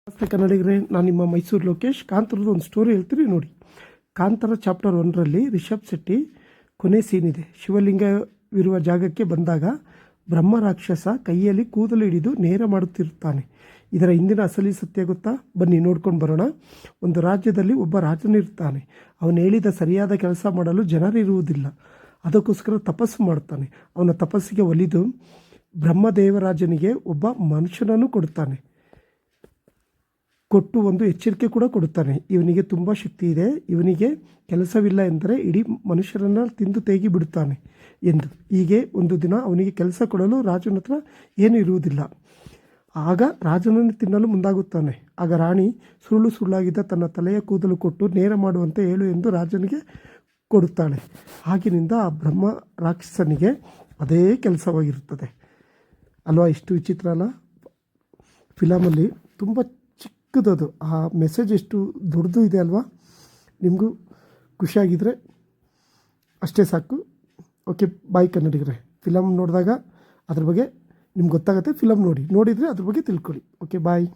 ನಮಸ್ತೆ ಕನ್ನಡಿಗರೇ, ನಾನು ನಿಮ್ಮ ಮೈಸೂರು ಲೋಕೇಶ್. ಕಾಂತಾರದ ಒಂದು ಸ್ಟೋರಿ ಹೇಳ್ತೀನಿ ನೋಡಿ. ಕಾಂತಾರ ಚಾಪ್ಟರ್ 1ರಲ್ಲಿ ರಿಷಬ್ ಶೆಟ್ಟಿ ಕೊನೆ ಸೀನ್ ಇದೆ. ಶಿವಲಿಂಗವಿರುವ ಜಾಗಕ್ಕೆ ಬಂದಾಗ ಬ್ರಹ್ಮ ರಾಕ್ಷಸ ಕೈಯಲ್ಲಿ ಕೂದಲು ಹಿಡಿದು ನೇರ ಮಾಡುತ್ತಿರುತ್ತಾನೆ. ಇದರ ಹಿಂದಿನ ಅಸಲಿ ಸತ್ಯ ಗೊತ್ತಾ? ಬನ್ನಿ ನೋಡ್ಕೊಂಡು ಬರೋಣ. ಒಂದು ರಾಜ್ಯದಲ್ಲಿ ಒಬ್ಬ ರಾಜನಿರ್ತಾನೆ. ಅವನು ಹೇಳಿದ ಸರಿಯಾದ ಕೆಲಸ ಮಾಡಲು ಜನರಿರುವುದಿಲ್ಲ. ಅದಕ್ಕೋಸ್ಕರ ತಪಸ್ಸು ಮಾಡ್ತಾನೆ. ಅವನ ತಪಸ್ಸಿಗೆ ಒಲಿದು ಬ್ರಹ್ಮದೇವರಾಜನಿಗೆ ಒಬ್ಬ ಮನುಷ್ಯನನ್ನು ಕೊಟ್ಟು ಒಂದು ಎಚ್ಚರಿಕೆ ಕೂಡ ಕೊಡುತ್ತಾನೆ. ಇವನಿಗೆ ತುಂಬ ಶಕ್ತಿ ಇದೆ, ಇವನಿಗೆ ಕೆಲಸವಿಲ್ಲ ಎಂದರೆ ಇಡೀ ಮನುಷ್ಯರನ್ನು ತಿಂದು ತೇಗಿ ಬಿಡುತ್ತಾನೆ ಎಂದು. ಹೀಗೆ ಒಂದು ದಿನ ಅವನಿಗೆ ಕೆಲಸ ಕೊಡಲು ರಾಜನ ಹತ್ರ ಏನೂ ಇರುವುದಿಲ್ಲ. ಆಗ ರಾಜನನ್ನು ತಿನ್ನಲು ಮುಂದಾಗುತ್ತಾನೆ. ಆಗ ರಾಣಿ ಸುರುಳಾಗಿದ್ದ ತನ್ನ ತಲೆಯ ಕೂದಲು ಕೊಟ್ಟು ನೇರ ಮಾಡುವಂತೆ ಹೇಳು ಎಂದು ರಾಜನಿಗೆ ಕೊಡುತ್ತಾಳೆ. ಆಗಿನಿಂದ ಆ ಬ್ರಹ್ಮ ರಾಕ್ಷಸನಿಗೆ ಅದೇ ಕೆಲಸವಾಗಿರುತ್ತದೆ ಅಲ್ವಾ? ಇಷ್ಟು ವಿಚಿತ್ರ ಅಲ್ಲ? ಫಿಲಮಲ್ಲಿ ತುಂಬ ಚಿಕ್ಕದದು, ಆ ಮೆಸೇಜ್ ಎಷ್ಟು ದೊಡ್ಡದು ಇದೆ ಅಲ್ವಾ? ನಿಮಗೂ ಖುಷಿಯಾಗಿದ್ದರೆ ಅಷ್ಟೇ ಸಾಕು. ಓಕೆ, ಬಾಯ್ ಕನ್ನಡಿಗರೇ. ಫಿಲಮ್ ನೋಡಿದಾಗ ಅದ್ರ ಬಗ್ಗೆ ನಿಮ್ಗೆ ಗೊತ್ತಾಗುತ್ತೆ. ಫಿಲಮ್ ನೋಡಿದರೆ ಅದ್ರ ಬಗ್ಗೆ ತಿಳ್ಕೊಳ್ಳಿ. ಓಕೆ, ಬಾಯ್.